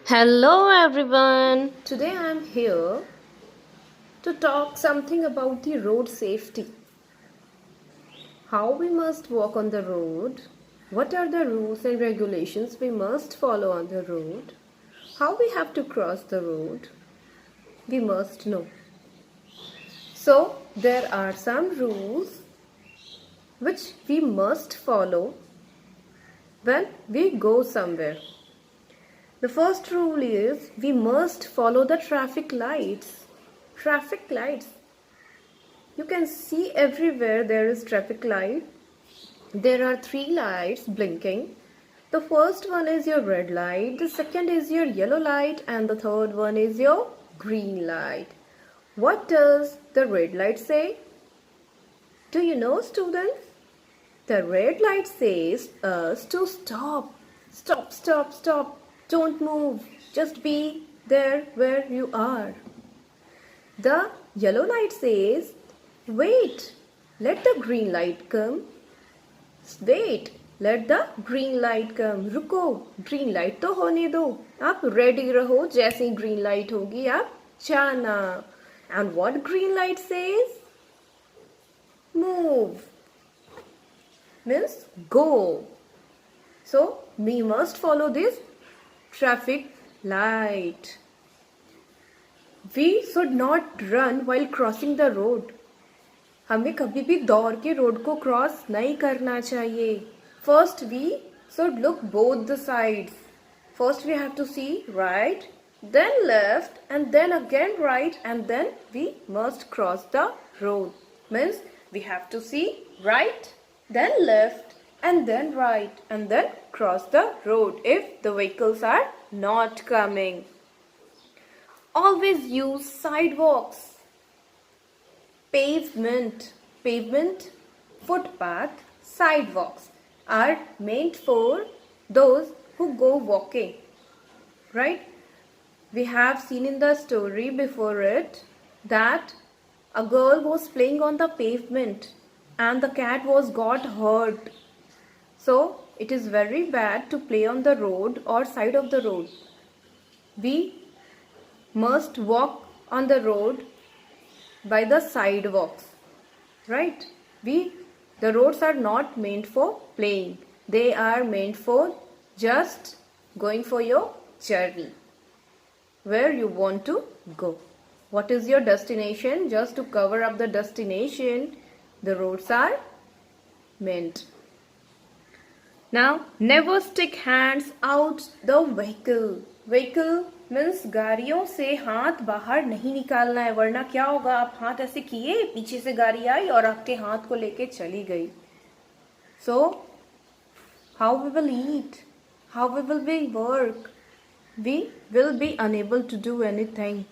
Hello everyone. Today I am here to talk something about the road safety. How we must walk on the road, what are the rules and regulations we must follow on the road, how we have to cross the road, we must know. So, there are some rules which we must follow when we go somewhere. The first rule is we must follow the traffic lights. Traffic lights. You can see everywhere there is traffic light. There are 3 lights blinking. The first one is your red light, the second is your yellow light, and the third one is your green light. What does the red light say? Do you know, students? The red light says us to stop. Stop, stop, stop. Don't move. Just be there where you are. The yellow light says, wait. Let the green light come. Wait. Let the green light come. रुको. Green light तो होने दो. आप ready रहो. जैसे green light होगी आप जाना. And what green light says? Move. Means go. So we must follow this traffic light. We should not run while crossing the road. हमें कभी भी दौड़ के रोड को क्रॉस नहीं करना चाहिए. First we should look both the sides. First we have to see right, then left, and then again right, and then we must cross the road. Means we have to see right, then left, and then right, and then cross the road if the vehicles are not coming. Always use sidewalks. Pavement, footpath, sidewalks are meant for those who go walking. Right? We have seen in the story before it that a girl was playing on the pavement and the cat was got hurt. So it is very bad to play on the road or side of the road. We must walk on the road by the sidewalks. Right? The roads are not meant for playing. They are meant for just going for your journey. Where you want to go. What is your destination? Just to cover up the destination, the roads are meant. Now, never stick hands out the vehicle. Vehicle means गाड़ियों से हाथ बाहर नहीं निकालना है, वरना क्या होगा, आप हाथ ऐसे किए, पीछे से गाड़ी आई और आपके हाथ को लेके चली गई. So, how we will eat? How we will be work? We will be unable to do anything.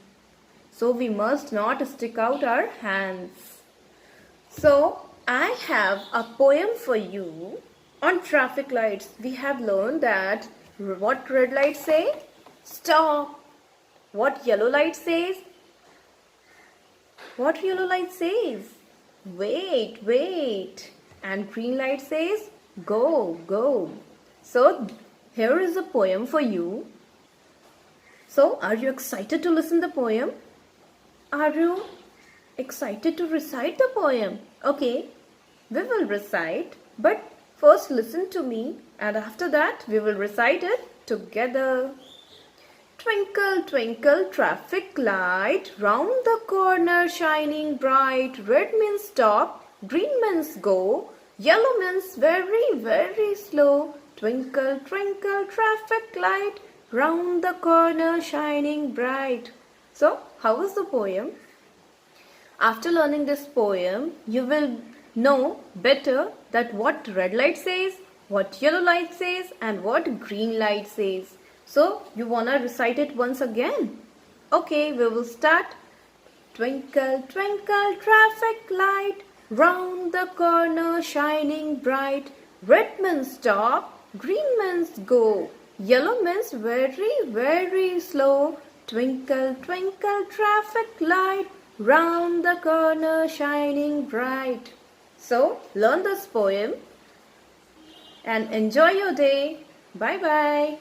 So, we must not stick out our hands. So, I have a poem for you on traffic lights. We have learned that what red light say? Stop. What yellow light says? What yellow light says? Wait, wait. And green light says, go, go. So, here is a poem for you. So, are you excited to listen the poem? Are you excited to recite the poem? Okay, we will recite, but first listen to me, and after that we will recite it together. Twinkle, twinkle, traffic light, round the corner shining bright. Red means stop, green means go, yellow means very, very slow. Twinkle, twinkle, traffic light, round the corner shining bright. So, how was the poem? After learning this poem, you will know better that what red light says, what yellow light says, and what green light says. So, you wanna recite it once again? Okay, we will start. Twinkle, twinkle, traffic light, round the corner shining bright. Red means stop, green means go, yellow means very, very slow. Twinkle, twinkle, traffic light, round the corner shining bright. So, learn this poem and enjoy your day. Bye-bye.